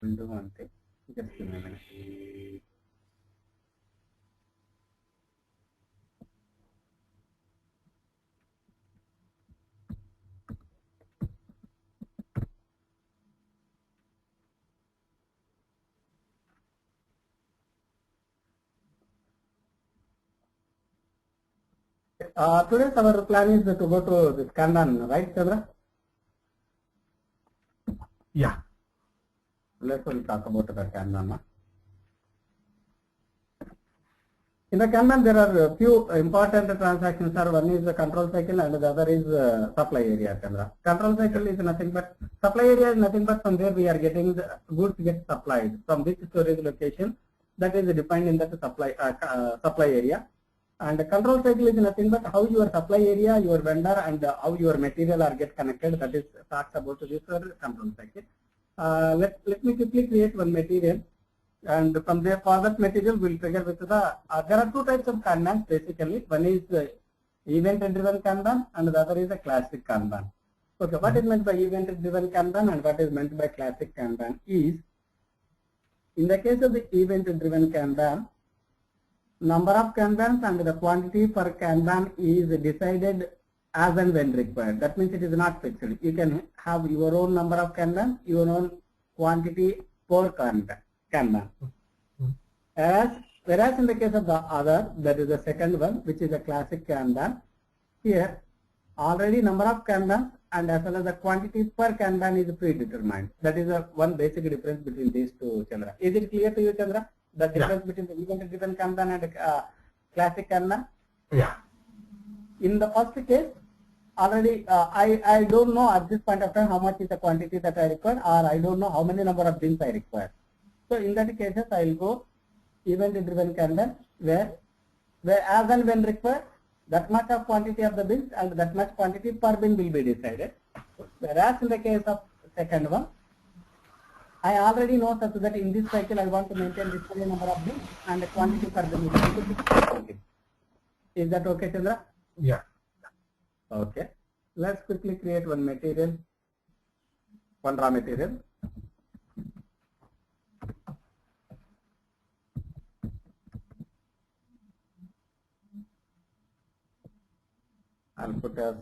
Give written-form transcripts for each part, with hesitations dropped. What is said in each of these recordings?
We'll do one thing. Just give me a minute. Today's our plan is to go to this Kanban, right, Chandra? Yeah. Let's talk about the Kanban. In the Kanban, there are a few important transactions. One is the control cycle and the other is supply area, Chandra. Control cycle is nothing but, supply area is nothing but from there we are getting the goods get supplied from which storage location that is defined in that supply area. And the control cycle is nothing but how your supply area, your vendor and how your material are get connected. That is talks about this control cycle. Let me quickly create one material, and from there for that material will trigger with the, there are two types of Kanban basically. One is event driven Kanban and the other is a classic Kanban. Okay, what is meant by event driven Kanban and what is meant by classic Kanban is, in the case of the event driven Kanban, number of Kanbans and the quantity per Kanban is decided as and when required. That means it is not fixed. You can have your own number of Kanbans, your own quantity per Kanban. Whereas in the case of the other, that is the second one, which is a classic Kanban, here already number of Kanbans and as well as the quantity per Kanban is predetermined. That is one basic difference between these two, Chandra. Is it clear to you, Chandra? The difference between the event-driven Kanban and classic Kanban? Yeah. In the first case, already I don't know at this point of time how much is the quantity that I require, or I don't know how many number of bins I require. So in that cases, I will go event-driven Kanban where as and when required, that much of quantity of the bins and that much quantity per bin will be decided. Whereas in the case of second one, I already know such that in this cycle I want to maintain this number of bins and the quantity per bin is equal to 50. Is that okay, Chandra? Yeah. Okay. Let's quickly create one material, one raw material. I'll put as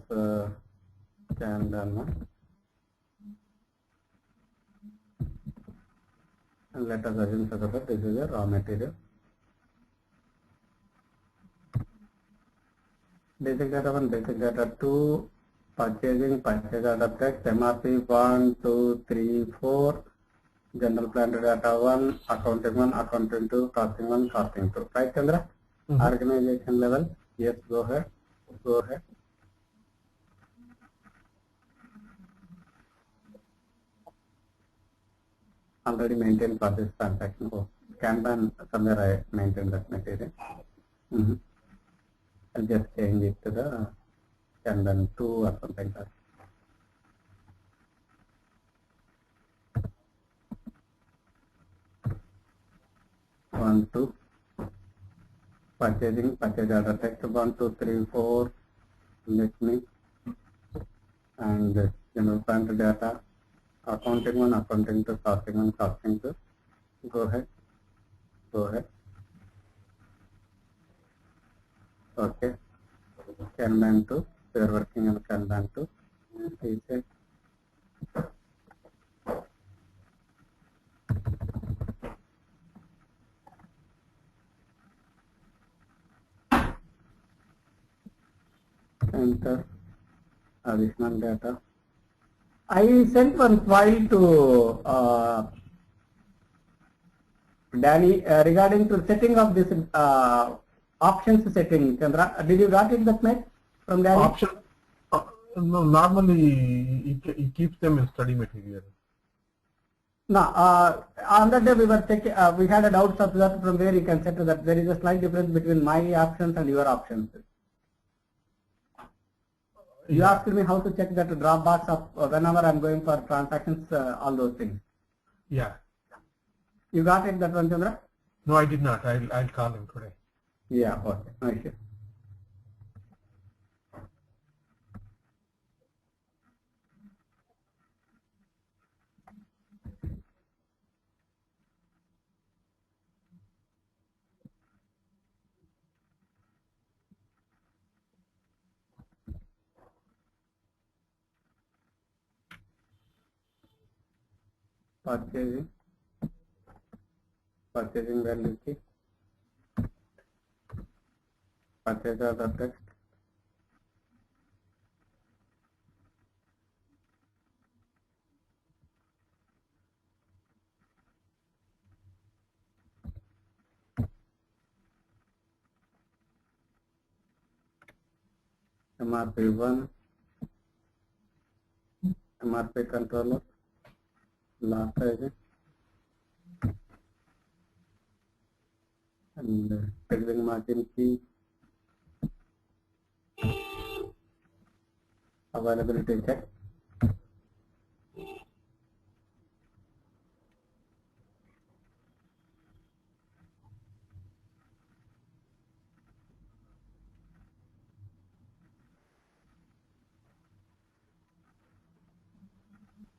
Kanban. And let us assume that this is a raw material. Basic data 1, basic data 2, purchasing, purchase order text, MRP 1, 2, 3, 4, general plant data 1, accounting 1, accounting 2, costing 1, costing 2. Right, Chandra? Organization level, yes, go ahead. Go ahead. Already maintained for this transaction. Oh, Kanban, somewhere I maintained that material. I'll just change it to the Kanban 2 or something like that. One, two, purchasing, purchase order text 1, 2, 3, 4. Let me, and general plant data. Accounting 1, accounting 2, costing 1, costing 2. Go ahead. Go ahead. Okay. Kanban 2. We are working on Kanban 2. Reset. Enter additional data. I sent one file to Danny regarding to setting of this options setting. Chandra, did you got it that much from Danny? Option. No, normally it keeps them in study material. No, on that day we were checking, we had a doubt of that from where you can set that there is a slight difference between my options and your options. You asked me how to check that Dropbox of whenever I'm going for transactions, all those things. Yeah. You got it, that one, Chandra? No, I did not. I'll call him today. Yeah, okay. No issue. purchasing value key, purchase order text, MRP1, MRP controller, last sizing, and scheduling margin key, availability check.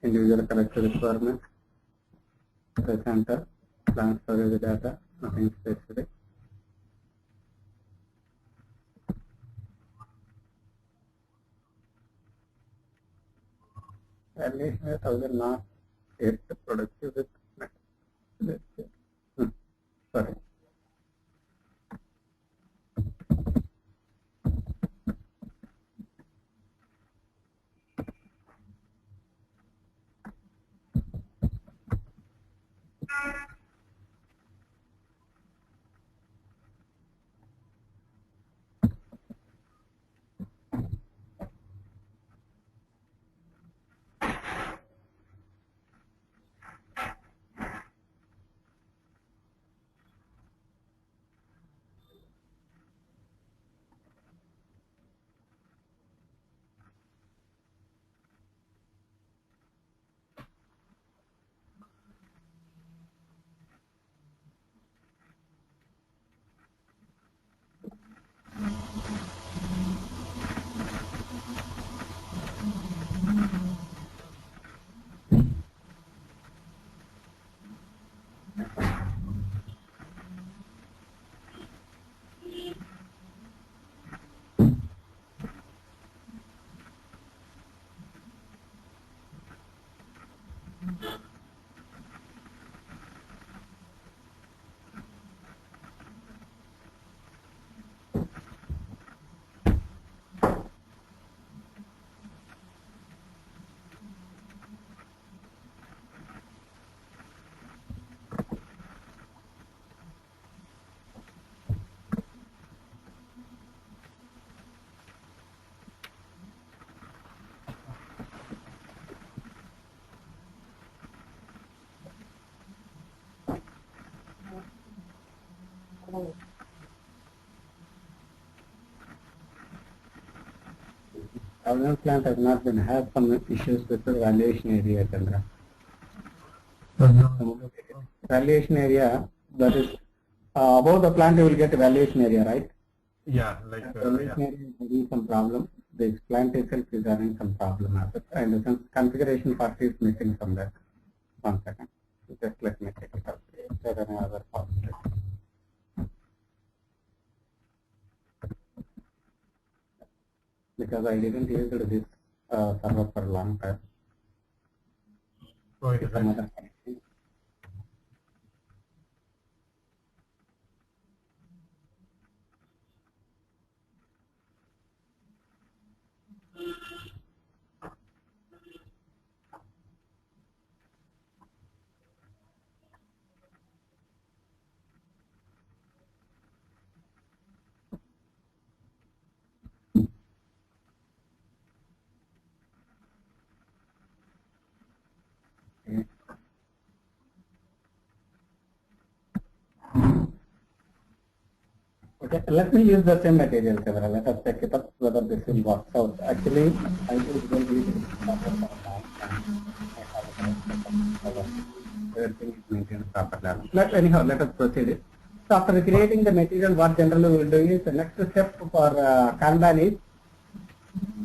Individual character requirement, the center, plan storage data, nothing specific. Earlier, I was not yet productive with sorry. Our plant has not been have some issues with the valuation area, Chandra. Valuation area, that is above the plant you will get valuation area, right? Yeah, like valuation area is having some problem. This plant itself is having some problem, and some configuration part is missing from that. 1 second. Just let me check it out. Is there any other possibility? Because I didn't use this server for a long time. oh, yeah, Some other connection. Okay, let me use the same material, Chandra. Let us check it up whether this will work out. Actually, I will go use it. Everything is maintained properly. Anyhow, let us proceed. So after creating the material, what generally we will do is the next step for Kanban is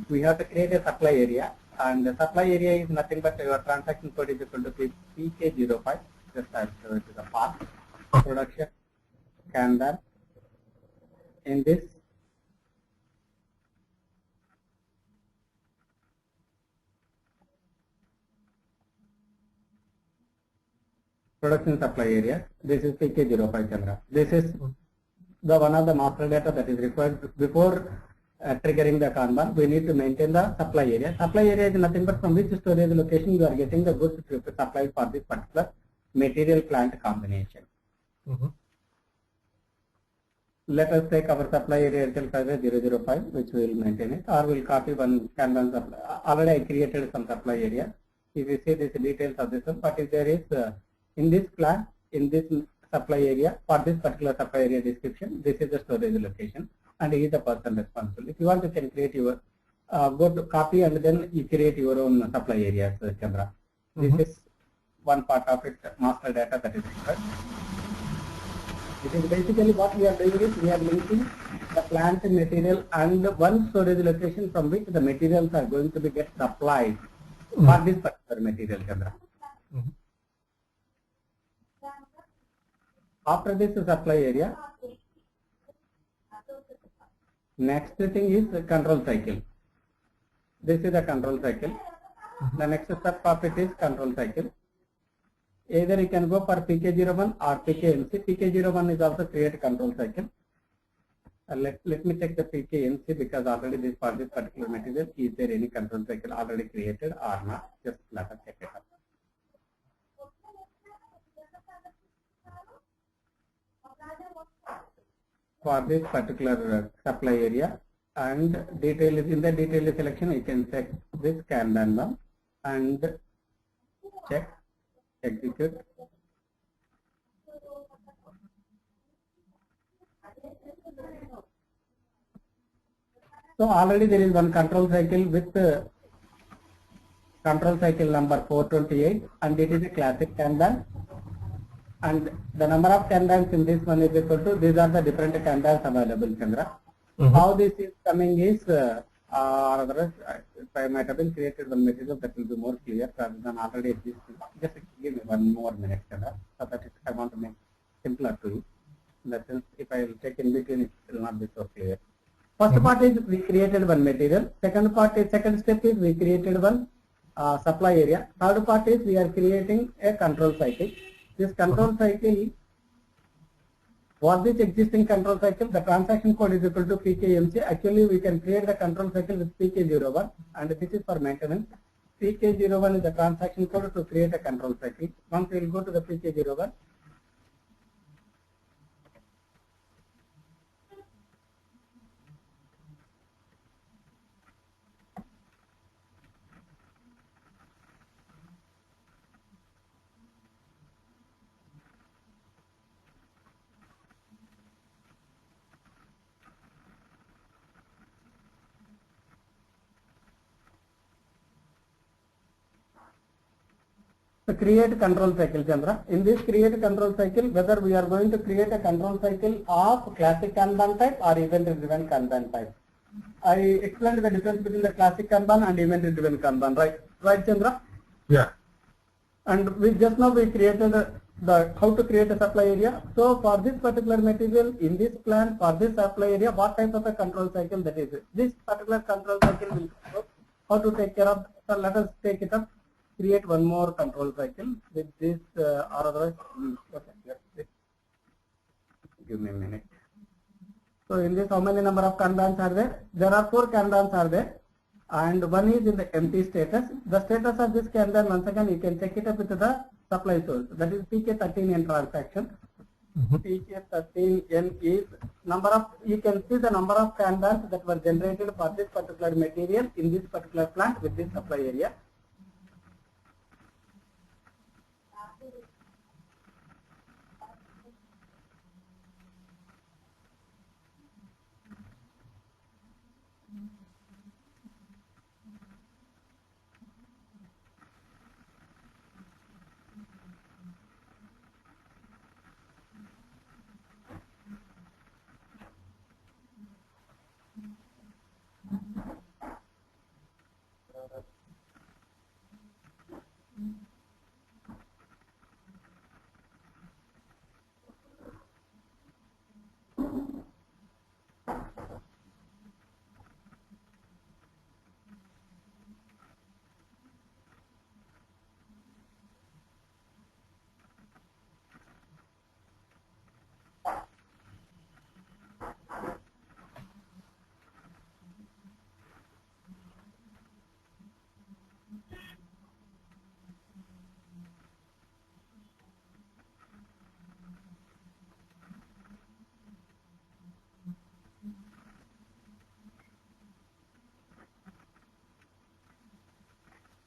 we have to create a supply area, and the supply area is nothing but your transaction code is equal to PK05. Just add it to the path production Kanban. In this, production supply area. This is PK05 Chandra. This is the one of the master data that is required before triggering the Kanban. We need to maintain the supply area. Supply area is nothing but from which storage location you are getting the goods supplied for this particular material plant combination. Let us take our supply area itself as a 005, which we will maintain it, or we will copy one Kanban supply. Already I created some supply area. If you see these details of this one, but if there is in this plant, in this supply area, for this particular supply area description, this is the storage location, and he is the person responsible. If you want, you can create your go to copy and then you create your own supply areas, Chandra. This is one part of it, master data that is required. It is basically what we are doing is we are linking the plant material and one storage location from which the materials are going to be get supplied for this particular material, Chandra. After this supply area, next thing is the control cycle. This is the control cycle. The next step of it is control cycle. Either you can go for PK01 or PKMC. PK01 is also create control cycle. Let me check the PKMC because already this for this particular material, is there any control cycle already created or not? Just let us check it out. For this particular supply area and detail is in the detail selection, you can check this Kanban and check execute. So already there is one control cycle with control cycle number 428 and it is a classic Kanban. And the number of Kanbans in this one is equal to, these are the different Kanbans available, Chandra. How this is coming is, or otherwise, if I might have been created one material that will be more clear rather than already existing. Just give me one more minute, Chandra, so that I want to make simpler to you. In that sense, if I will take in between, it will not be so clear. First part is we created one material. Second step is we created one supply area. Third part is we are creating a control cycle. This control cycle, for this existing control cycle, the transaction code is equal to PKMC. Actually, we can create the control cycle with PK01 and this is for maintenance. PK01 is the transaction code to create a control cycle. Once we will go to the PK01. To create control cycle, Chandra. In this create control cycle, whether we are going to create a control cycle of classic Kanban type or event-driven Kanban type. I explained the difference between the classic Kanban and event-driven Kanban, right? Right, Chandra? Yeah. And we just now we created the how to create a supply area. So for this particular material in this plant for this supply area, what type of a control cycle that is? This particular control cycle will show how to take care of. So let us take it up. Create one more control cycle with this or otherwise. Okay, give me a minute. So in this, how many number of Kanbans are there? There are 4 Kanbans are there, and one is in the empty status. The status of this Kanban, once again you can check it up with the supply source. That is PK13N transaction. PK13N is number of. You can see the number of Kanbans that were generated for this particular material in this particular plant with this supply area.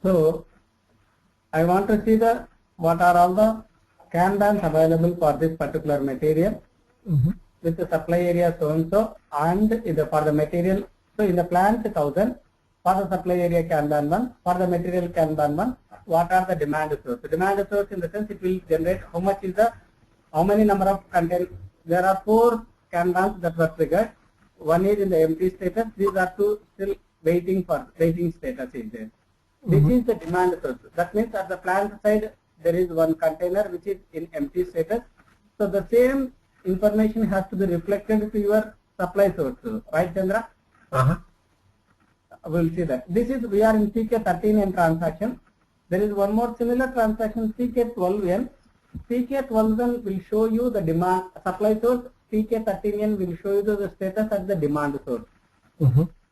So I want to see the what are all the Kanbans available for this particular material with the supply area so and so, and for the material. So in the plant 1000, for the supply area Kanban 1, for the material Kanban 1, what are the demand source? The demand source in the sense it will generate how much is the, how many number of content. There are 4 Kanbans that were triggered. One is in the empty status. These are 2 still waiting status is there. This is the demand source. That means at the plant side there is one container which is in empty status. So the same information has to be reflected to your supply source, right, Chandra? We'll see that. This is, we are in CK13N transaction. There is one more similar transaction, CK12N. CK12N will show you the demand supply source. CK13N will show you the status at the demand source.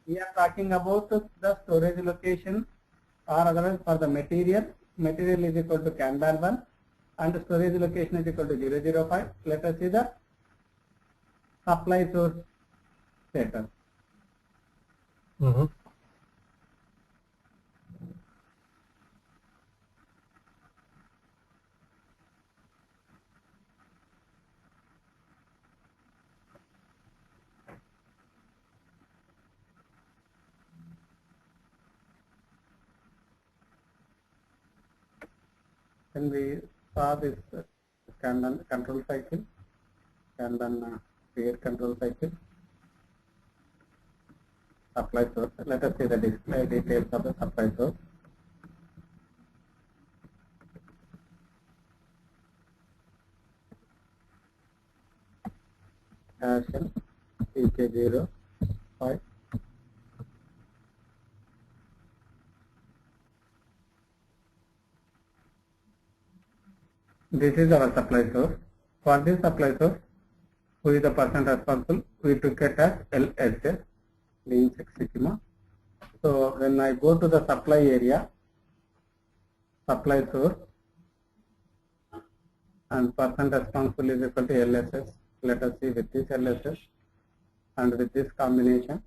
We are talking about the storage location, or otherwise for the material. Material is equal to Kanban 1 and the storage location is equal to 005. Let us see the supply source status. When we saw this Kanban control cycle, Kanban create control cycle, supply source. Let us see the display details of the supply source. Action CK0 5. This is our supply source. For this supply source, who is the person responsible? We took it as LSS, Lean Six Sigma. So when I go to the supply area, supply source, and person responsible is equal to LSS. Let us see with this LSS and with this combination.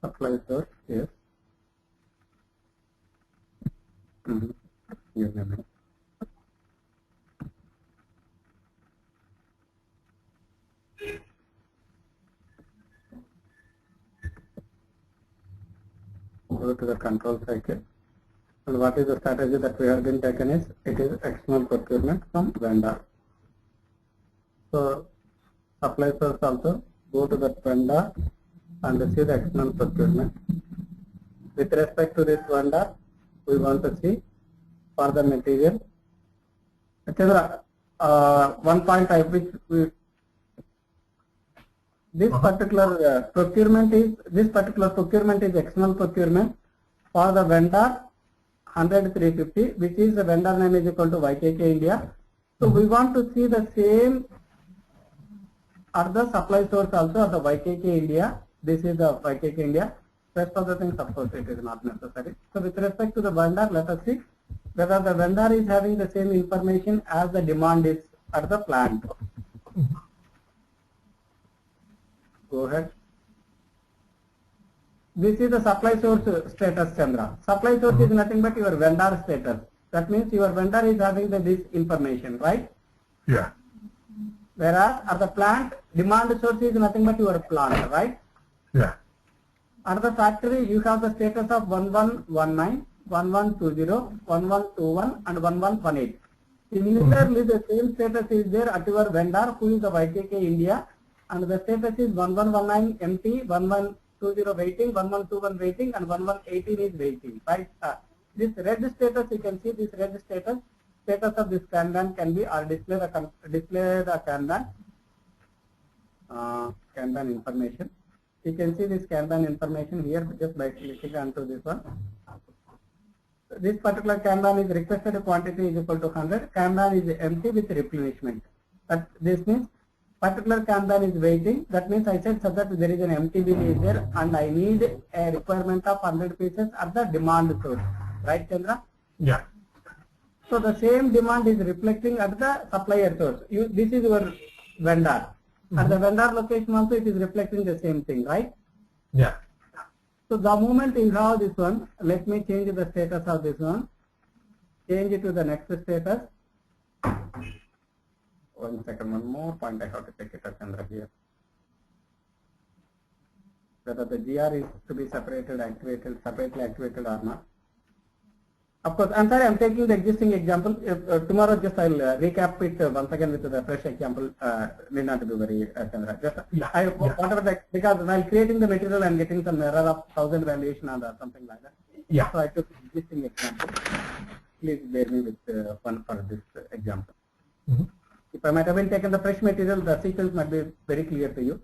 Supply source, yes. Give me a minute. Go to the control cycle. And what is the strategy that we have been taken is, it is external procurement from vendor. So supply source also, go to the vendor and see the external procurement. With respect to this vendor, we want to see for the material. One point I which we, this particular procurement is external procurement for the vendor 100-350, which is the vendor name is equal to YKK India. So we want to see the same at the supply source also at the YKK India. This is the YKK India. Rest of the things, of course, it is not necessary. So with respect to the vendor, let us see whether the vendor is having the same information as the demand is at the plant. Go ahead. This is the supply source status, Chandra. Supply source is nothing but your vendor status. That means your vendor is having this information, right? Yeah. Whereas at the plant, demand source is nothing but your plant, right? Yeah. At the factory, you have the status of 1119, 1120, 1121 and 1118. Similarly, the same status is there at your vendor, who is the YKK India, and the status is 1119 empty, 1120 waiting, 1121 waiting, and 1118 is waiting, right? This red status, you can see this red status of this Kanban can be or display the Kanban information. You can see this Kanban information here just by clicking onto this one. This particular Kanban is requested quantity is equal to 100. Kanban is empty with replenishment. This means particular Kanban is waiting. That means I said so that there is an empty bin is there and I need a requirement of 100 pieces at the demand source. Right, Chandra? Yeah. So the same demand is reflecting at the supplier source. This is your vendor. At the vendor location also it is reflecting the same thing, right? Yeah. So the moment you have this one, let me change the status of this one. Change it to the next status. 1 second, one more point I have to take it up Chandra here. Whether the GR is to be separately activated or not. Of course, I'm sorry, I'm taking the existing example. Tomorrow just I'll recap it once again with the fresh example. Need not to be very Chandra. Whatever because while creating the material, I'm getting some error of 1000 valuation or something like that. Yeah. So I took existing example. Please bear me with one for this example. If I might have been taken the fresh material, the sequence might be very clear to you.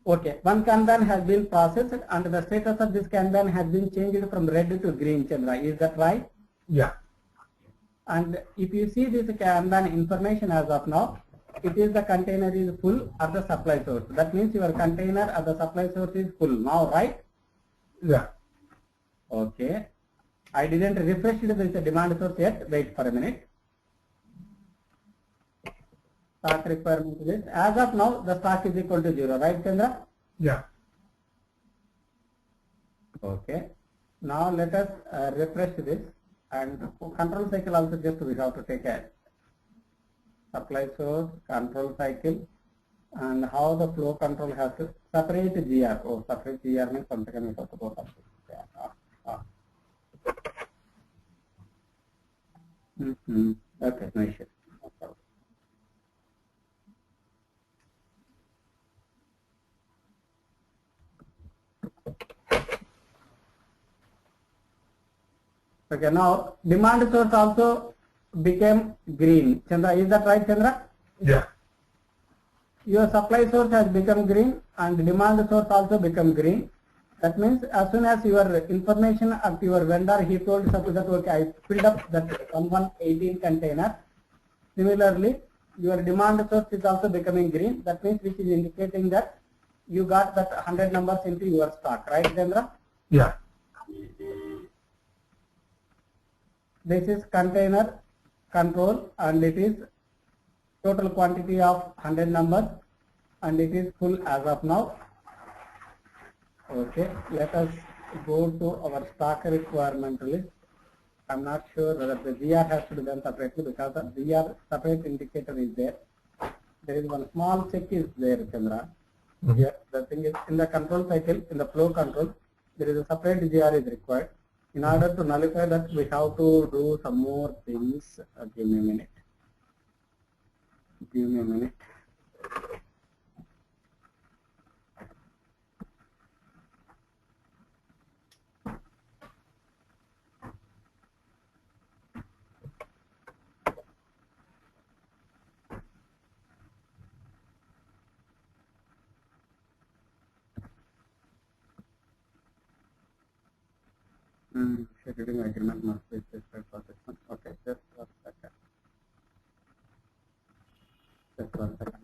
Okay, one Kanban has been processed and the status of this Kanban has been changed from red to green, Chandra. Is that right? Yeah. And if you see this Kanban information as of now, it is the container is full at the supply source. That means your container at the supply source is full now, right? Yeah. Okay. I didn't refresh it with the demand source yet. Wait for a minute. Stock requirement list. As of now, the stock is equal to 0, right, Chandra? Yeah. Okay. Now let us refresh this and control cycle also just we have to take a supply source, control cycle, and how the flow control has to separate GR. Oh, separate GR means something we have to go up. Okay, no issue. Okay, now demand source also became green. Chandra, is that right, Chandra? Yeah. Your supply source has become green and demand source also become green. That means as soon as your information of your vendor, he told something that okay, I filled up that 1118 container. Similarly, your demand source is also becoming green. That means which is indicating that you got that 100 numbers into your stock, right, Chandra? Yeah. This is container control and it is total quantity of 100 numbers and it is full as of now. Okay, let us go to our stock requirement list. I'm not sure whether the GR has to be done separately because the GR separate indicator is there. There is one small check is there, Chandra. Here, the thing is in the control cycle, in the flow control, there is a separate GR is required. In order to nullify that, we have to do some more things. Give me a minute. Give me a minute. Scheduling agreement must be specified for this one. Okay, just 1 second. Just 1 second.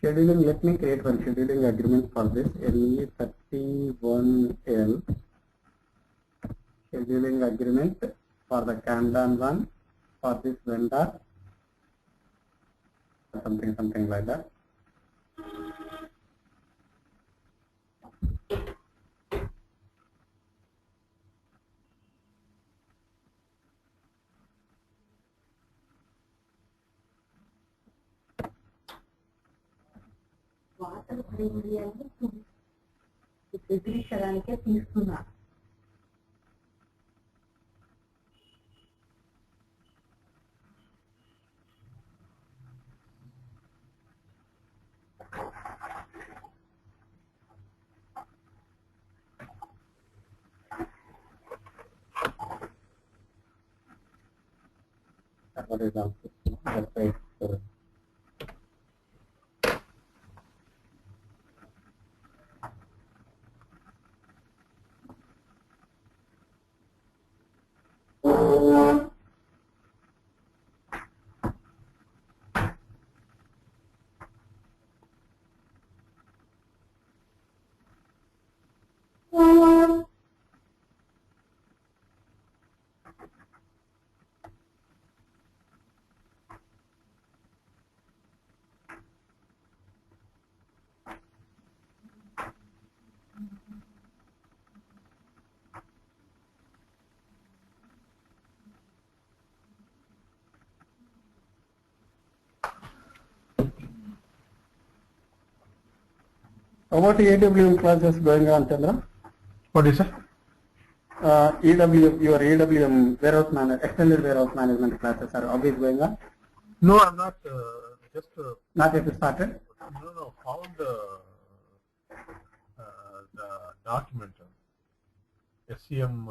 Scheduling, let me create one scheduling agreement for this LE31L. Scheduling agreement for the Kanban one for this vendor. Something like that. Water ప్రీమియంని బెదిరించడానికే తీసుకున్నా. server is also that's right. So, how about EWM classes going on, Chandra? What is it? Your EWM warehouse extended warehouse management classes are always going on. No, I'm not. Just Not yet started. no. Found the document. SCM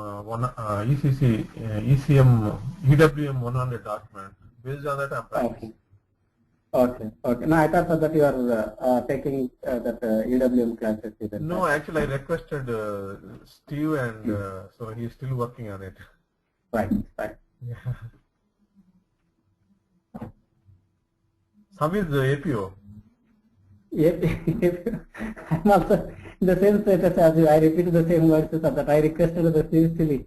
ECC ECM EWM 100 document. Based on that, I'm practicing. Okay. No, I thought that you are taking that EWM classes. No, actually, I requested Steve, and so he's still working on it. Right. Yeah. Some is the APO. I'm also in the same status as you. I repeat the same words that I requested the Steve still.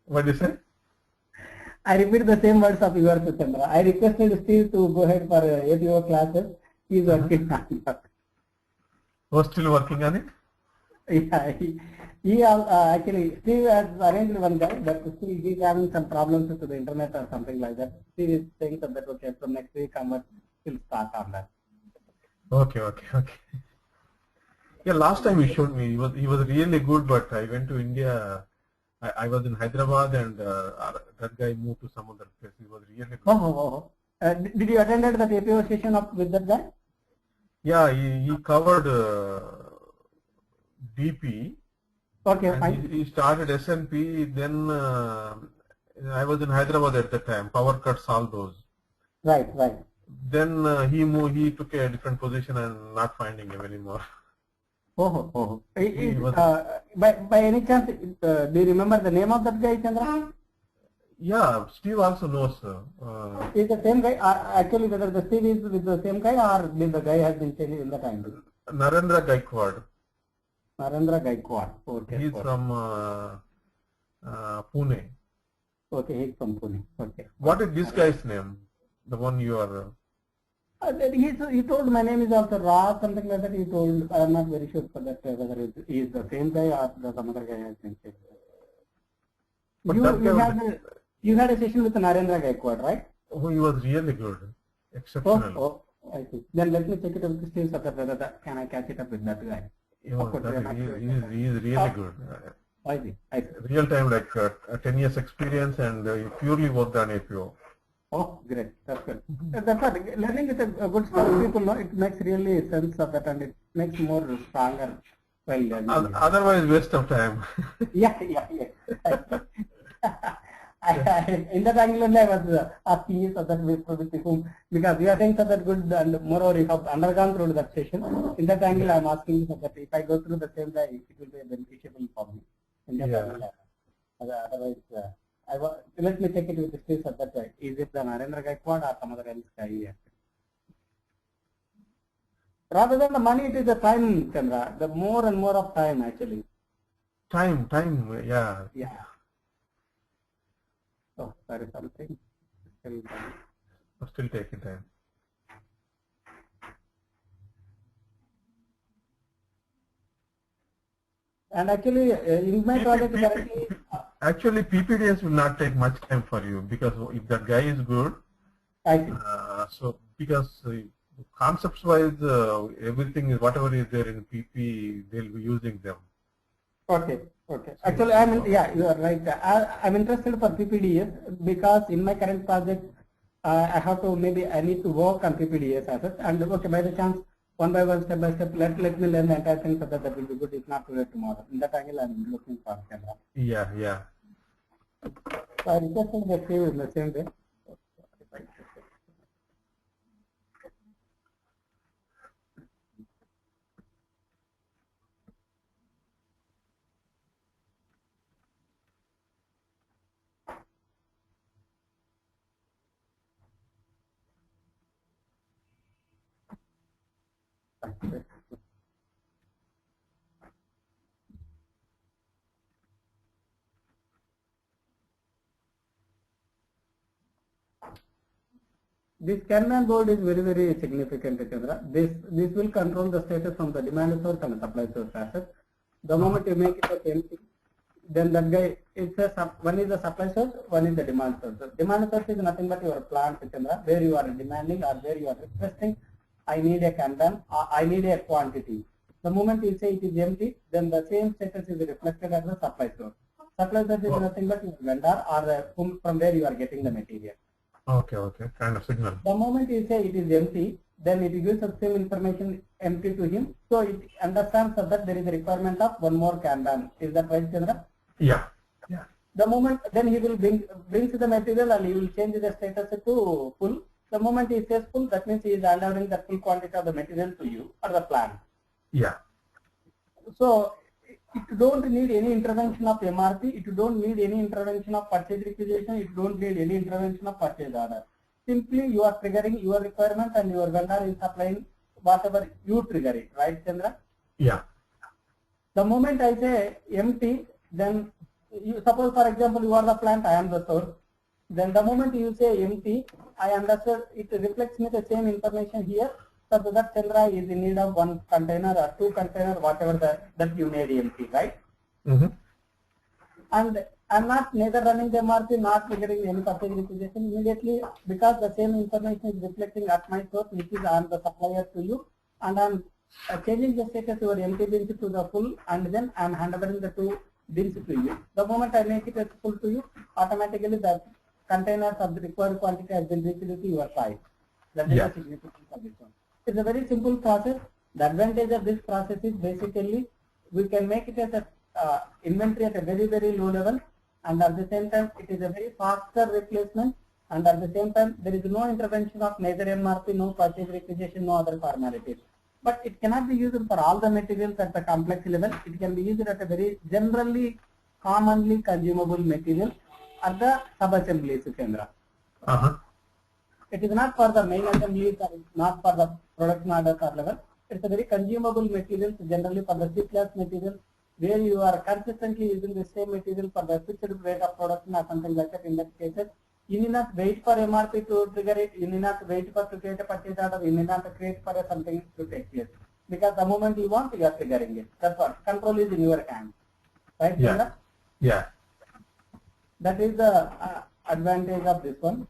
What is it? I repeat the same words of yours, Chandra. I requested Steve to go ahead for APO classes. He's working on that. Oh, still working on it? Yeah, he actually, Steve has arranged one guy, but still he's having some problems with the internet or something like that. Steve is saying that okay, from next week onwards, he'll start on that. Okay. Yeah, last time he showed me, he was really good, but I went to India. I was in Hyderabad, and that guy moved to some other place. He was really good. Did you attend that APO session with that guy? Yeah, he covered DP. Okay, fine. He started SNP. Then I was in Hyderabad at the time. Power cuts, all those. Right. Then he took a different position, and not finding him anymore. By any chance, do you remember the name of that guy, Chandra? Yeah, Steve also knows. Is the same guy? Actually, whether the Steve is with the same guy or the guy has been changed in the time? Narendra Gaikwad. Okay. He's from Pune. Okay, he's from Pune. Okay. What is this guy's name? The one you are. He told my name is also Ra, something like that. He told. I am not very sure for that whether he is the same guy or some other guy has been changed. You had a session with Narendra Gaikwad, right? Oh, he was really good. Exceptional. I see. Then let me check it with Steve whether can I catch it up with that guy. He is really good. I see. Real time, like 10 years experience, and he purely worked on APO. Oh, great. That's good. That's what learning is a good stuff. People know it makes really sense of that, and it makes more stronger while learning. Otherwise, waste of time. Yeah. In that angle only I was asking you so that with whom, because you are saying so that good, and moreover you have undergone through that session. In that angle I am asking you so that if I go through the same guy, it will be beneficial for me. In that angle, otherwise, let me check it with the Steve so that is it the Narendra Gaikwad or some other else guy? Rather than the money, it is the time, Chandra. The more and more of time actually. Time, yeah. Yeah. Oh, there is something. Still taking time. And actually, in my project currently. Actually, PPDS will not take much time for you, because if that guy is good. I see. So because concepts wise, everything is whatever is there in PP, they'll be using them. Okay. Actually, you are right. I'm interested for PPDS because in my current project, I have to I need to work on PPDS assets, and okay, by the chance, one by one, step by step, let me learn the entire thing so that will be good. If not today, tomorrow. In that angle, I'm looking for camera. Yeah. So I requested the same in the same way. This Kanban board is very significant, Chandra. This will control the status from the demand source and supply source assets. The moment you make it empty, then that guy, one is the supply source, one is the demand source. So demand source is nothing but your plant, Chandra, where you are demanding or where you are requesting, I need a Kanban, I need a quantity. The moment you say it is empty, then the same status is reflected as the supply source. Supply source is nothing but your vendor or from where you are getting the material. Okay, kind of signal. The moment you say it is empty, then it gives the same information empty to him. So it understands that there is a requirement of one more Kanban. Is that right, Chandra? Yeah. The moment then he will brings the material and he will change the status to full. The moment he says full, that means he is handling the full quantity of the material to you or the plant. Yeah. So it don't need any intervention of MRP, it don't need any intervention of purchase requisition, it don't need any intervention of purchase order. Simply you are triggering your requirement and your vendor is supplying whatever you trigger it, right, Chandra? Yeah. The moment I say empty, then you suppose for example you are the plant, I am the source. Then the moment you say empty, I understood it reflects me the same information here. So that Chandra is in need of one container or two container, whatever that you made empty, right? Mm-hmm. And I'm not neither running the MRP, not triggering any purchase requisition immediately because the same information is reflecting at my source, which is I am the supplier to you, and I'm changing the status of your empty bins to the full, and then I'm handovering the two bins to you. The moment I make it as full to you, automatically the containers of the required quantity has been reached to your site. That is the significance of this one. It's a very simple process. The advantage of this process is basically we can make it as a inventory at a very low level, and at the same time it is a very faster replacement, and at the same time there is no intervention of neither MRP, no purchase requisition, no other formalities. But it cannot be used for all the materials at the complex level. It can be used at a very generally commonly consumable material at the sub-assemblies, Chandra. It is not for the main assemblies or not for the production orders or level. It's a very consumable materials generally for the C-class materials where you are consistently using the same material for the fixed rate of production or something like that. In that cases, you need not wait for MRP to trigger it. You need not wait for to create a purchase order. You need not create for something to take place because the moment you want, you are triggering it. That's what control is in your hand, right? Yeah. Chandra? Yeah. That is the advantage of this one.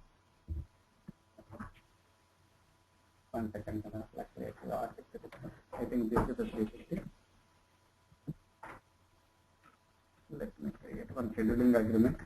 1 second, I think this is the 350. Let me create one scheduling agreement.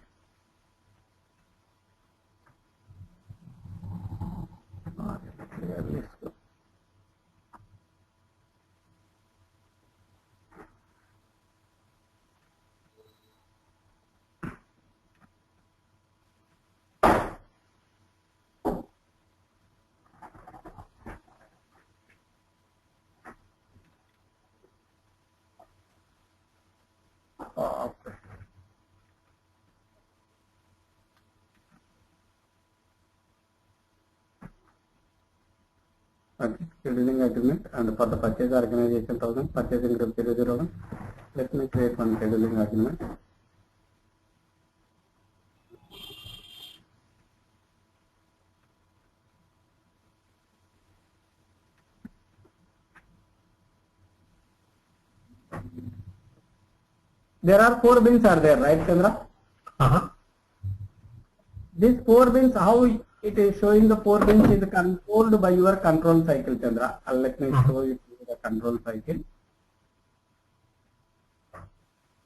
Scheduling agreement and for the purchase organization 1000, purchasing group 001. Let me create one scheduling agreement. There are 4 bins are there, right, Chandra? These 4 bins, how it is showing the 4 bins is controlled by your control cycle, Chandra. Let me show you the control cycle.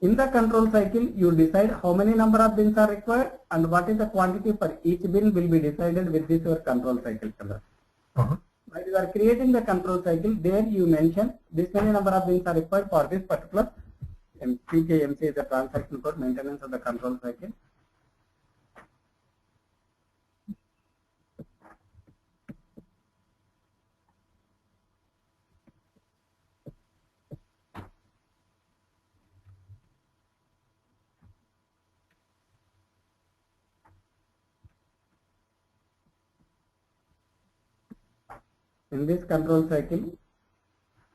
In the control cycle, you decide how many number of bins are required and what is the quantity for each bin will be decided with this your control cycle, Chandra. While you are creating the control cycle, there you mention this many number of bins are required for this particular PKMC is the transaction code maintenance of the control cycle. In this control cycle,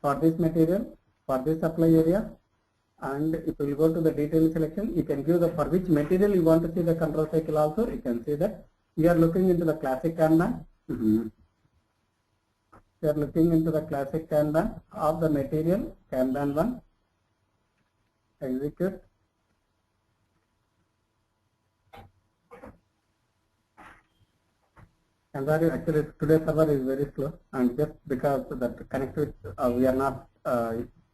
for this material, for this supply area, and if you go to the detail selection, you can give the for which material you want to see the control cycle also. You can see that we are looking into the classic Kanban. We are looking into the classic Kanban of the material Kanban 1. Execute. And sorry, actually today's server is very slow, and just because that connectivity we are not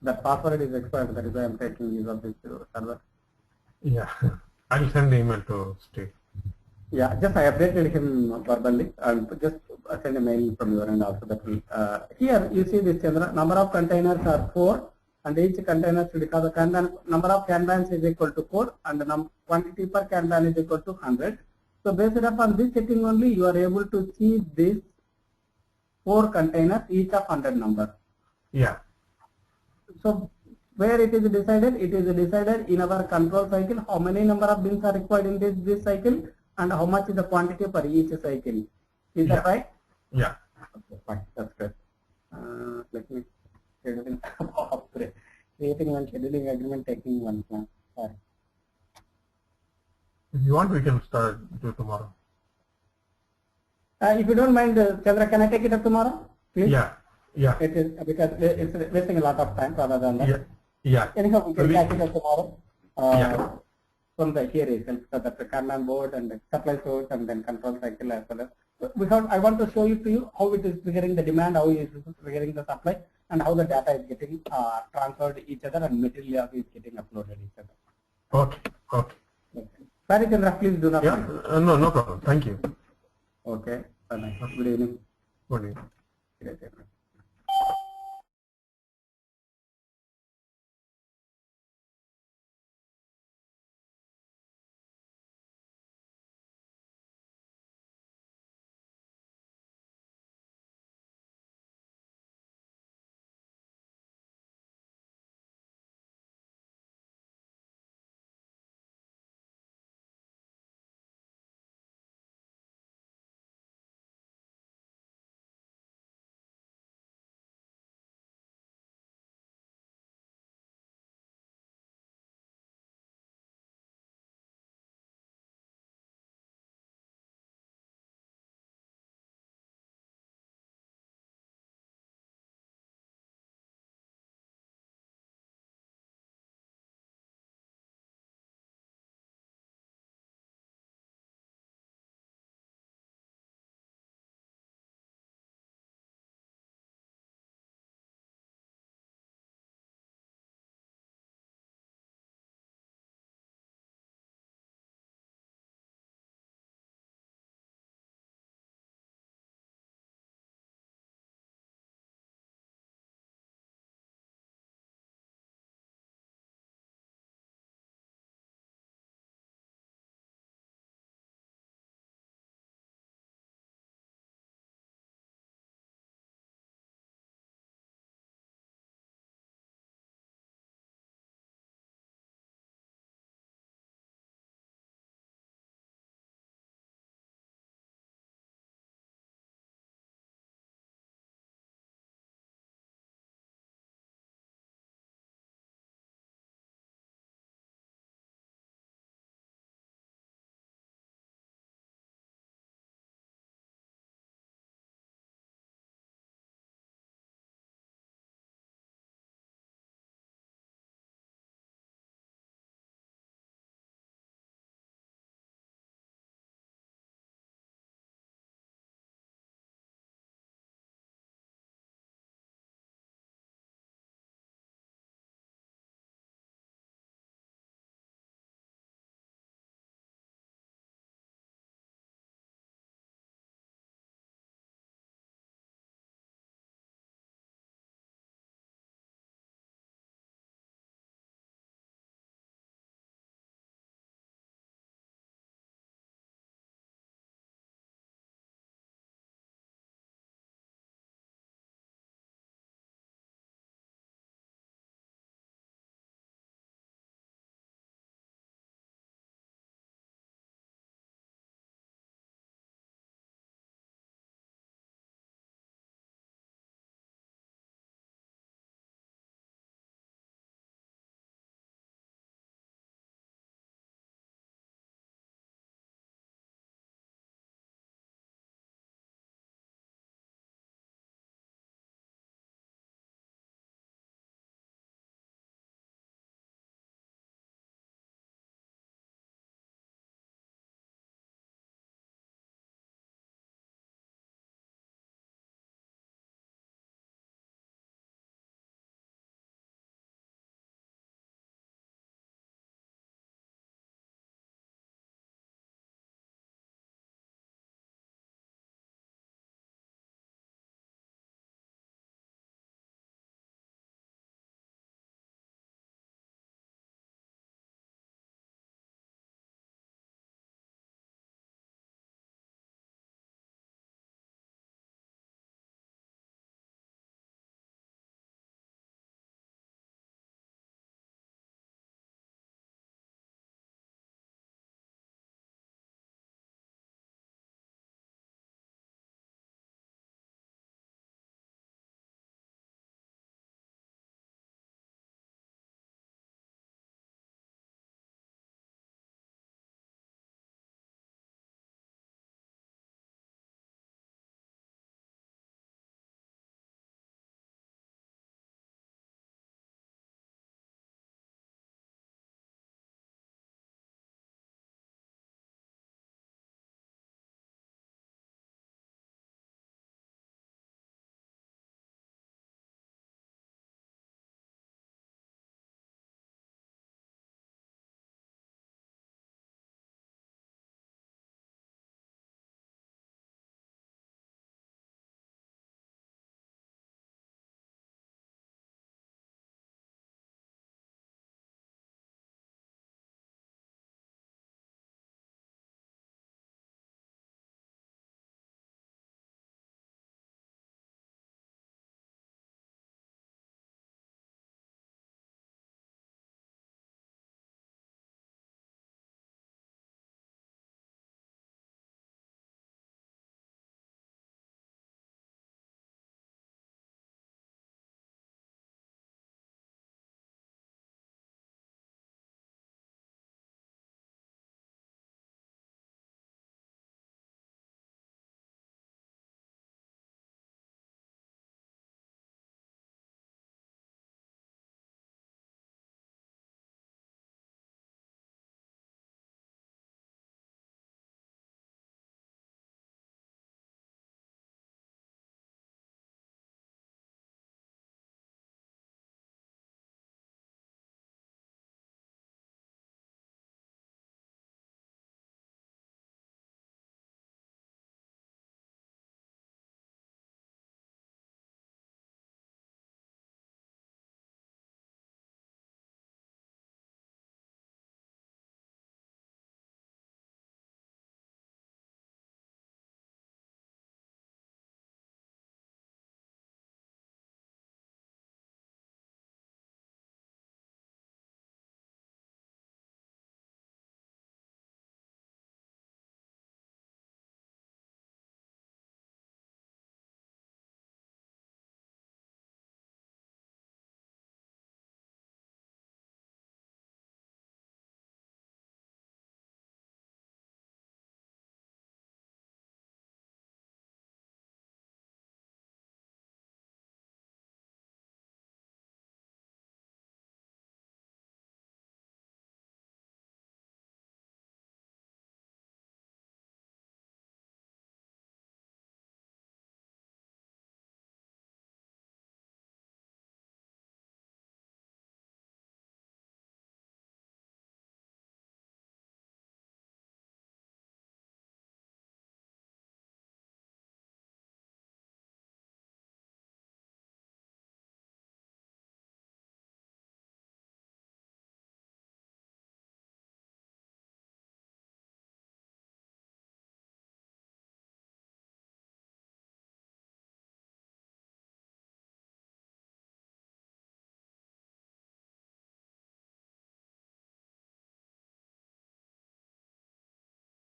that password is expired, that is why I am taking use of this server. Yeah, I'll send the email to Steve. Yeah, just I updated him verbally, and just send a mail from your end also. That will here you see this Chandra, number of containers are 4, and each container should have the Kanban number of Kanbans is equal to 4, and the quantity per Kanban is equal to 100. So based upon this setting only, you are able to see these 4 containers, each of 100 number. Yeah. So where it is decided? It is decided in our control cycle how many number of bins are required in this cycle, and how much is the quantity per each cycle. Is that right? Yeah. Okay, fine. That's good. Let me creating one scheduling agreement, taking one plan. Sorry. If you want, we can start do tomorrow. If you don't mind, Chandra, can I take it up tomorrow, please? Yeah. Yeah. It is because it's wasting a lot of time rather than that. Yeah. Yeah. Anyhow, we can catch it up tomorrow. Yeah. From the here itself, so that the Kanban board and the supply source and then control cycle as well as. Because I want to show you to you how it is triggering the demand, how it is triggering the supply, and how the data is getting transferred to each other and material is getting uploaded each other. Okay. Okay. Sorry, Chandra, please do not. Yeah. No problem. Thank you. Okay. Good evening. Good evening. Yes,